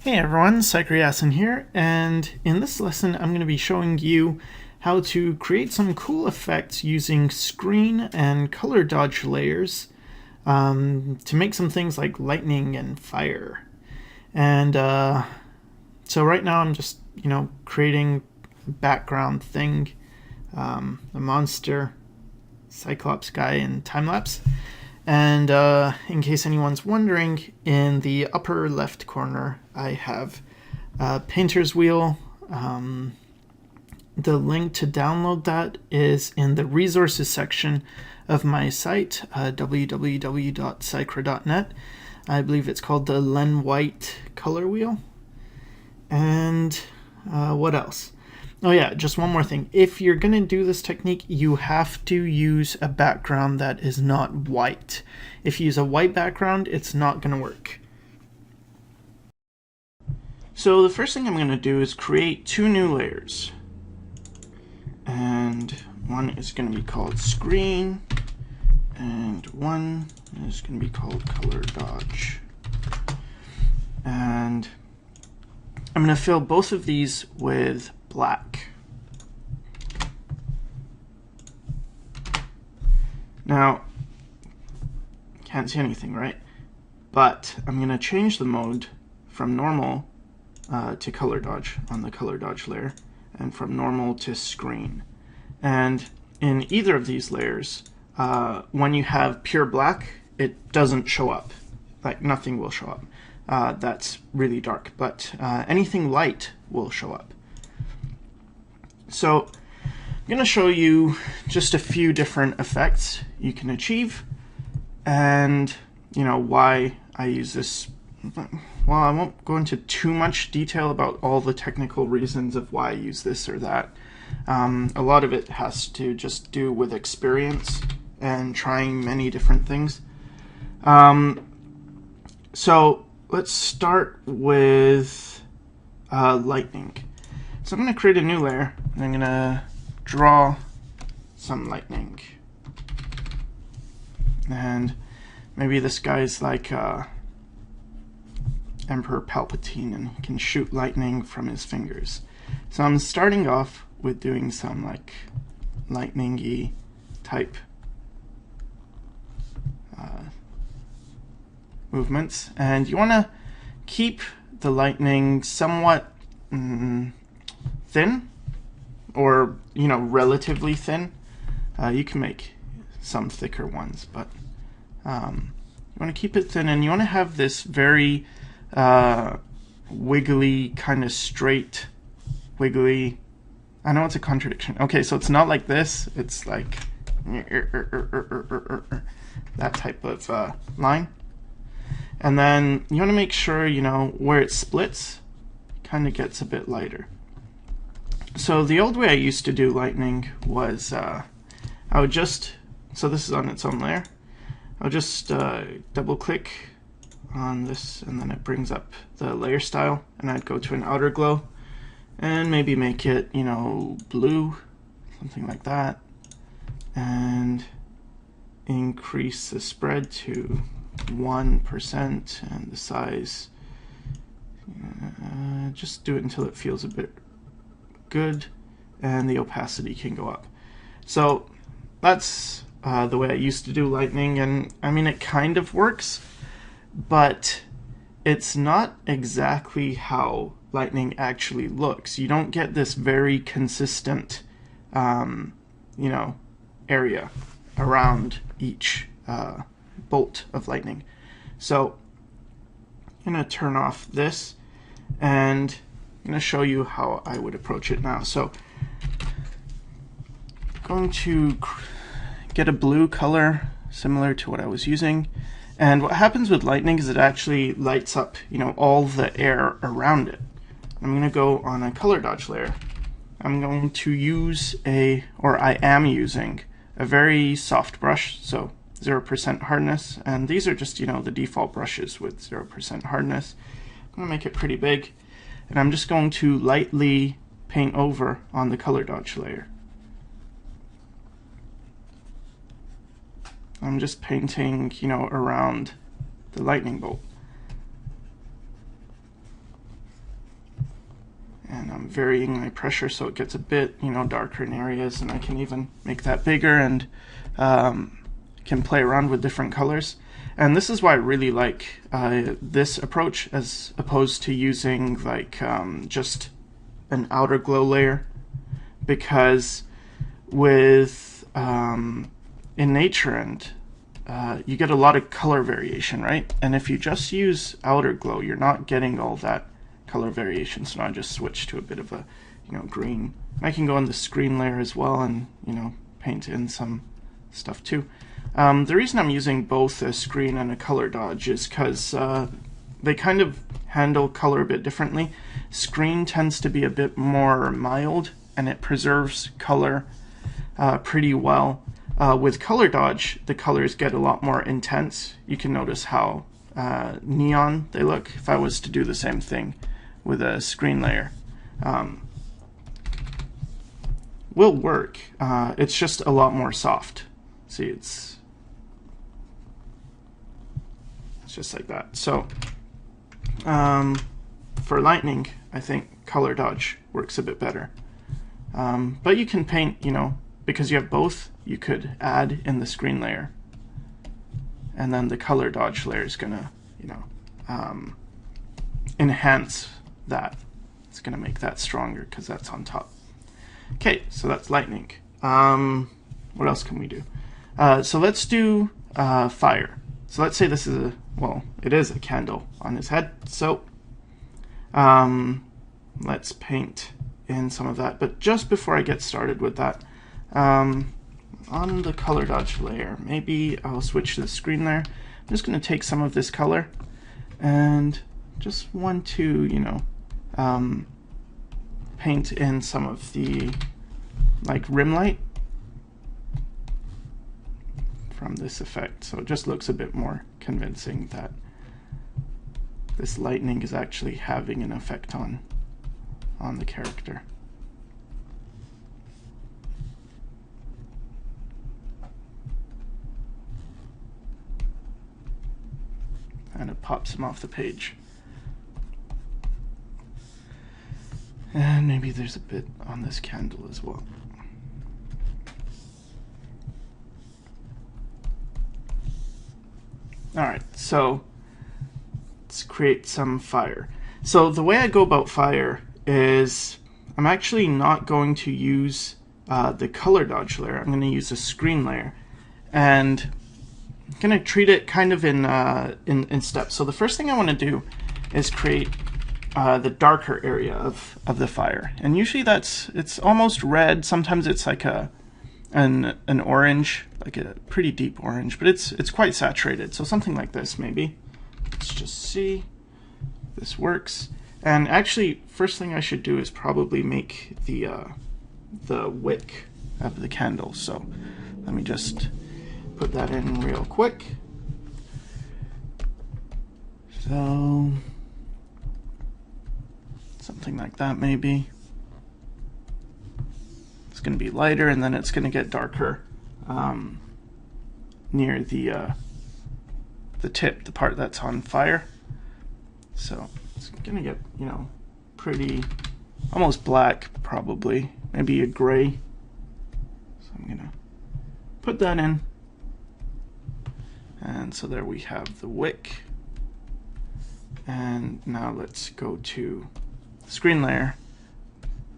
Hey everyone, Sycra here, and in this lesson I'm going to be showing you how to create some cool effects using screen and color dodge layers to make some things like lightning and fire. And so right now I'm just, creating a background thing, a monster, Cyclops guy in time-lapse. And in case anyone's wondering, in the upper left corner, I have a painter's wheel. The link to download that is in the resources section of my site, www.sycra.net. I believe it's called the Len White color wheel. And what else? Oh yeah, just one more thing. If you're going to do this technique, you have to use a background that is not white. If you use a white background, it's not going to work. So the first thing I'm going to do is create two new layers. And one is going to be called screen, and one is going to be called color dodge. And I'm going to fill both of these with black. Now, can't see anything, right? But I'm going to change the mode from normal to color dodge on the color dodge layer, and from normal to screen. And in either of these layers, when you have pure black, it doesn't show up. Like, nothing will show up. That's really dark, but anything light will show up. So I'm going to show you just a few different effects you can achieve, and why I use this. Well, I won't go into too much detail about all the technical reasons of why I use this or that. A lot of it has to just do with experience and trying many different things. So let's start with lightning. So I'm going to create a new layer, and I'm going to draw some lightning. And maybe this guy's like Emperor Palpatine, and he can shoot lightning from his fingers. So I'm starting off with doing some like lightning-y type movements. And you want to keep the lightning somewhat thin, or relatively thin. You can make some thicker ones, but you want to keep it thin, and you want to have this very wiggly, kind of straight, wiggly. I know it's a contradiction. Okay, so it's not like this. It's like that type of line. And then you want to make sure, where it splits, kind of gets a bit lighter. So the old way I used to do lightning was I would just, so this is on its own layer, I'll just double click on this, and then it brings up the layer style, and I'd go to an outer glow and maybe make it blue, something like that, and increase the spread to 1% and the size, just do it until it feels a bit good, and the opacity can go up. So that's the way I used to do lightning, and I mean, it kind of works, but it's not exactly how lightning actually looks. You don't get this very consistent area around each bolt of lightning. So I'm going to turn off this, and I'm going to show you how I would approach it now. So I'm going to get a blue color similar to what I was using, and what happens with lightning is it actually lights up all the air around it. I'm going to go on a color dodge layer. I'm going to use I am using a very soft brush, so 0% hardness, and these are just the default brushes with 0% hardness. I'm going to make it pretty big, and I'm just going to lightly paint over on the color dodge layer. I'm just painting around the lightning bolt. and I'm varying my pressure so it gets a bit, you know, darker in areas, and I can even make that bigger and can play around with different colors. And this is why I really like this approach as opposed to using like just an outer glow layer, because with in nature and you get a lot of color variation, right? And if you just use outer glow, you're not getting all that color variation. So now I just switch to a bit of a, you know, green. I can go on the screen layer as well and, you know, paint in some stuff too. The reason I'm using both a screen and a color dodge is because they kind of handle color a bit differently. Screen tends to be a bit more mild and it preserves color pretty well. With color dodge, the colors get a lot more intense. You can notice how neon they look. If I was to do the same thing with a screen layer, will work. It's just a lot more soft. See, it's just like that. So for lightning, I think color dodge works a bit better. But you can paint, you know, because you have both, you could add in the screen layer, and then the color dodge layer is gonna, you know, enhance that. It's gonna make that stronger because that's on top. Okay, so that's lightning. What else can we do? So let's do fire. So let's say this is a, well, it is a candle on his head. So let's paint in some of that. But just before I get started with that, on the color dodge layer, maybe I'll switch to the screen layer. I'm just going to take some of this color and just want to, you know, paint in some of the like rim light from this effect, so it just looks a bit more convincing that this lightning is actually having an effect on the character. And it pops him off the page. And maybe there's a bit on this candle as well. Alright, so let's create some fire. So the way I go about fire is I'm actually not going to use the color dodge layer. I'm going to use a screen layer, and I'm going to treat it kind of in steps. So the first thing I want to do is create the darker area of the fire, and usually it's almost red. Sometimes it's like an orange, like a pretty deep orange, but it's quite saturated. So something like this maybe. Let's just see if this works. And actually, first thing I should do is probably make the wick of the candle. So let me just put that in real quick. So something like that maybe. It's going to be lighter, and then it's going to get darker near the tip, the part that's on fire. So it's going to get, you know, pretty, almost black probably, maybe a gray. So I'm going to put that in. And so there we have the wick. And now let's go to the screen layer.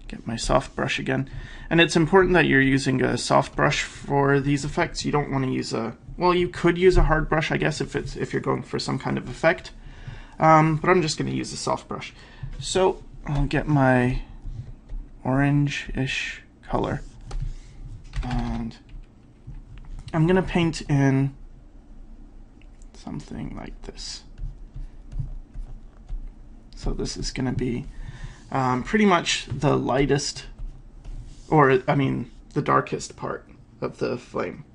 Get my soft brush again. And it's important that you're using a soft brush for these effects. You don't want to use a, well, you could use a hard brush, I guess, if you're going for some kind of effect. But I'm just going to use a soft brush. So I'll get my orange-ish color, and I'm going to paint in something like this. So this is going to be pretty much the lightest, or I mean the darkest part of the flame,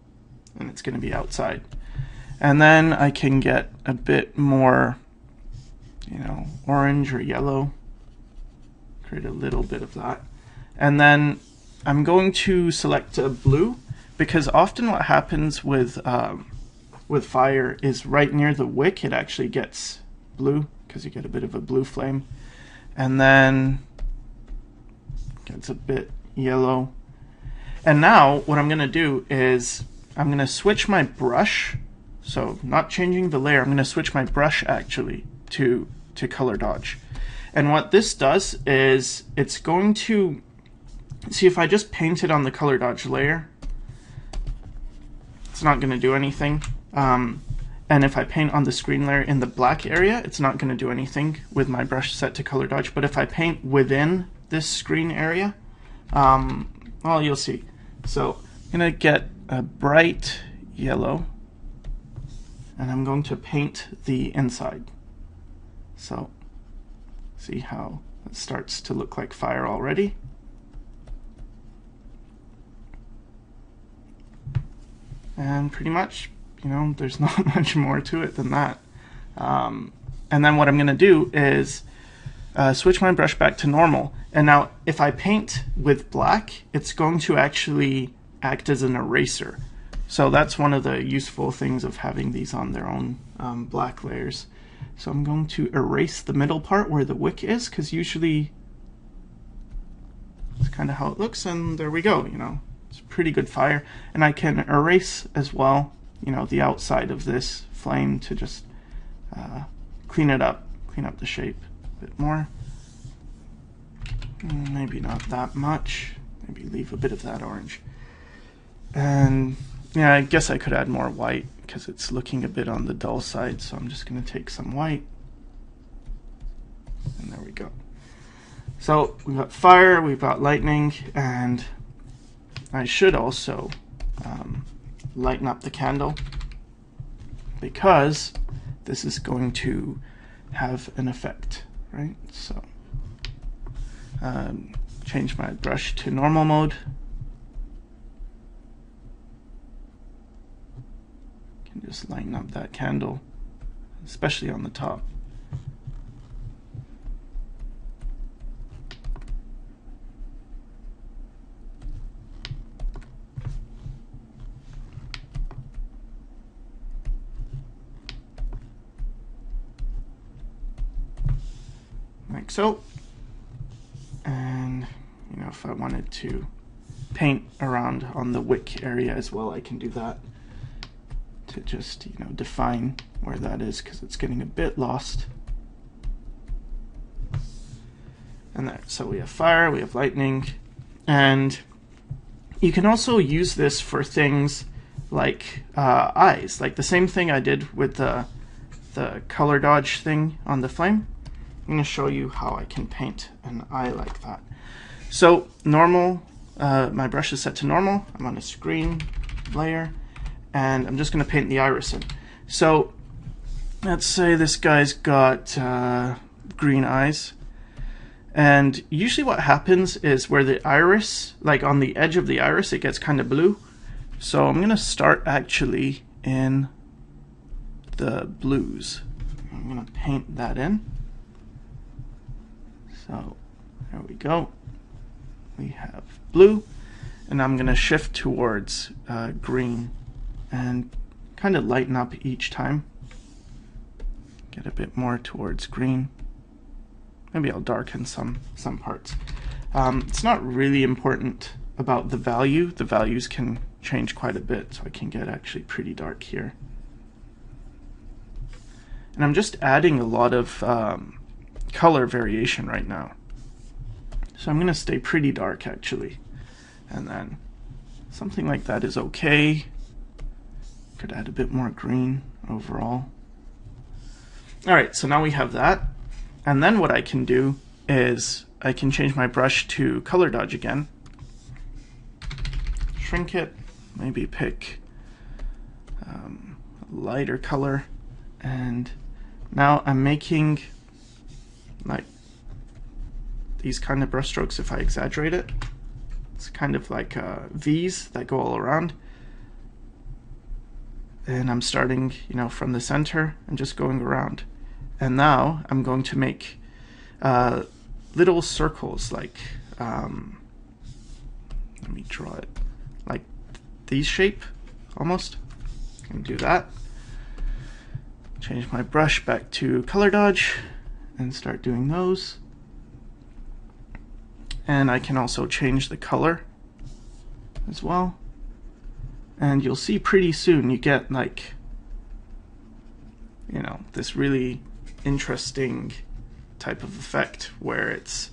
and it's going to be outside. And then I can get a bit more, you know, orange or yellow, create a little bit of that. And then I'm going to select a blue, because often what happens with fire is right near the wick it actually gets blue, because you get a bit of a blue flame. And then Gets a bit yellow. And now what I'm going to do is I'm going to switch my brush. So not changing the layer, I'm going to switch my brush actually to color dodge. And what this does is it's going to, see, if I just paint it on the color dodge layer, it's not going to do anything. And if I paint on the screen layer in the black area, it's not going to do anything with my brush set to color dodge. But if I paint within this screen area, well, you'll see. So I'm going to get a bright yellow, and I'm going to paint the inside. So see how it starts to look like fire already. And pretty much, you know, there's not much more to it than that. And then what I'm going to do is switch my brush back to normal. And now if I paint with black, it's going to actually act as an eraser. So that's one of the useful things of having these on their own black layers. So I'm going to erase the middle part where the wick is, because usually it's kind of how it looks, and there we go, you know. It's pretty good fire. And I can erase as well, you know, the outside of this flame to just clean it up, clean up the shape a bit more. Maybe not that much. Maybe leave a bit of that orange. And yeah, I guess I could add more white because it's looking a bit on the dull side. So I'm just going to take some white. And there we go. So we've got fire, we've got lightning, and I should also lighten up the candle, because this is going to have an effect, right? So change my brush to normal mode. Can just lighten up that candle, especially on the top. Like so. And you know, if I wanted to paint around on the wick area as well, I can do that to just, you know, define where that is, because it's getting a bit lost. And there, so we have fire, we have lightning, and you can also use this for things like eyes, like the same thing I did with the color dodge thing on the flame. I'm going to show you how I can paint an eye like that. So normal, my brush is set to normal. I'm on a screen layer, and I'm just going to paint the iris in. So let's say this guy's got green eyes. And usually what happens is where the iris, like on the edge of the iris, it gets kind of blue. So I'm going to start actually in the blues. I'm going to paint that in. So there we go. We have blue, and I'm going to shift towards green and kind of lighten up each time. Get a bit more towards green. Maybe I'll darken some parts. It's not really important about the value. The values can change quite a bit, so I can get actually pretty dark here. And I'm just adding a lot of color variation right now. So I'm going to stay pretty dark actually. And then something like that is okay. Could add a bit more green overall. Alright, so now we have that. And then what I can do is I can change my brush to color dodge again. Shrink it, maybe pick a lighter color. And now I'm making like these kind of brush strokes. If I exaggerate it, it's kind of like V's that go all around. And I'm starting, you know, from the center and just going around. And now I'm going to make little circles, like let me draw it like these shape almost. I can do that. Change my brush back to color dodge and start doing those. and I can also change the color as well. And you'll see pretty soon you get like, you know, this really interesting type of effect where it's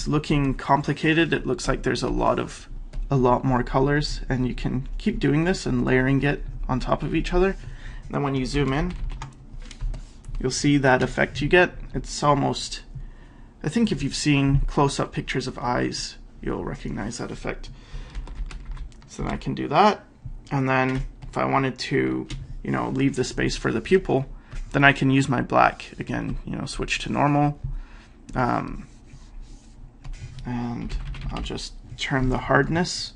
looking complicated. It looks like there's a lot more colors, and you can keep doing this and layering it on top of each other. And then when you zoom in, you'll see that effect you get. It's almost, I think if you've seen close-up pictures of eyes, you'll recognize that effect. So then I can do that, and then if I wanted to, you know, leave the space for the pupil, then I can use my black again, you know, switch to normal, and I'll just turn the hardness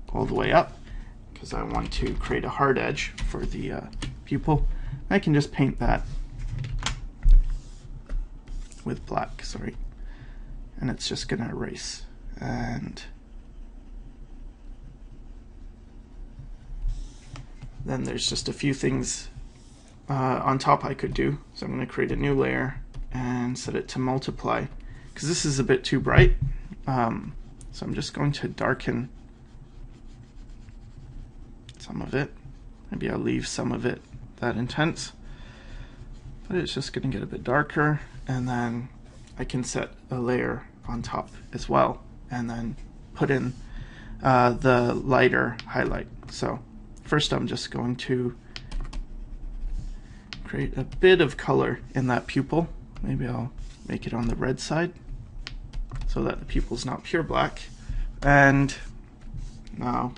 all the way up because I want to create a hard edge for the pupil. I can just paint that with black, sorry, and it's just gonna erase. And then there's just a few things on top I could do. So I'm going to create a new layer and set it to multiply because this is a bit too bright. So I'm just going to darken some of it. Maybe I'll leave some of it that intense, but it's just going to get a bit darker. And then I can set a layer on top as well, and then put in the lighter highlight. So first I'm just going to create a bit of color in that pupil. Maybe I'll make it on the red side so that the pupil's not pure black. And now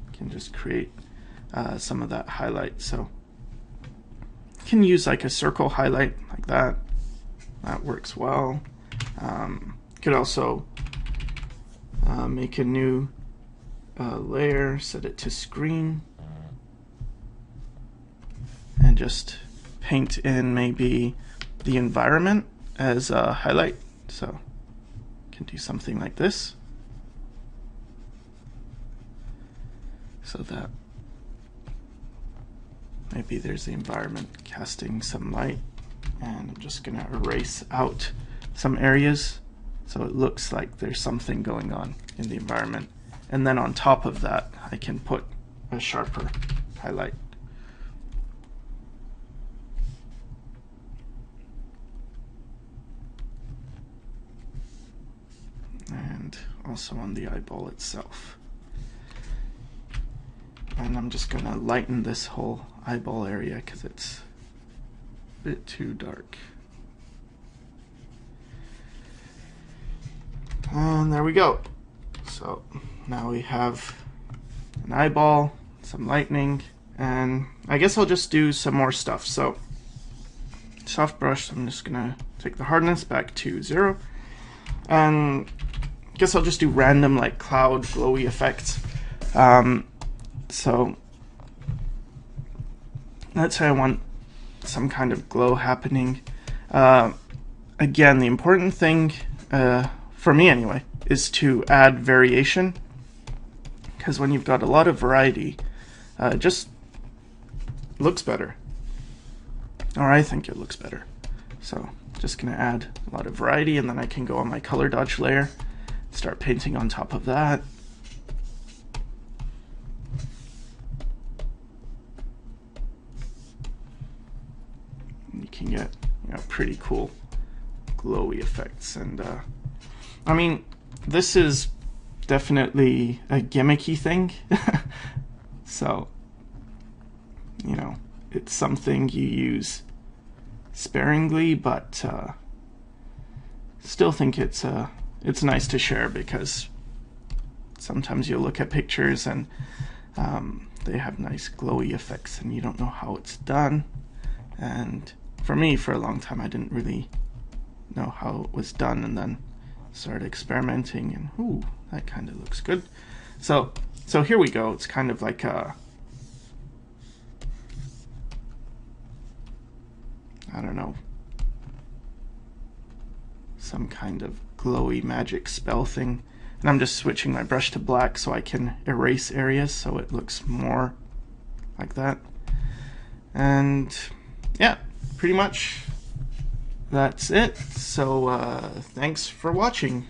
I can just create some of that highlight. So you can use like a circle highlight like that. That works well. You could also make a new layer, set it to screen, and just paint in maybe the environment as a highlight. So you can do something like this, so that maybe there's the environment casting some light, and I'm just gonna erase out some areas so it looks like there's something going on in the environment. And then on top of that, I can put a sharper highlight. And also on the eyeball itself. And I'm just going to lighten this whole eyeball area because it's a bit too dark. And there we go. So now we have an eyeball, some lightning, and I guess I'll just do some more stuff. So soft brush, I'm just gonna take the hardness back to 0, and I guess I'll just do random like cloud glowy effects. So let's say I want some kind of glow happening. Again, the important thing for me anyway is to add variation, because when you've got a lot of variety, it just looks better, or I think it looks better. So just gonna add a lot of variety, and then I can go on my color dodge layer, start painting on top of that. And you can get, you know, pretty cool glowy effects. And I mean, this is definitely a gimmicky thing. So, you know, it's something you use sparingly, but still think it's nice to share, because sometimes you'll look at pictures and they have nice glowy effects and you don't know how it's done. And for me, for a long time, I didn't really know how it was done, and then started experimenting, and ooh, that kind of looks good. So here we go. It's kind of like a, I don't know, some kind of glowy magic spell thing. And I'm just switching my brush to black so I can erase areas so it looks more like that. And yeah, pretty much that's it. So thanks for watching.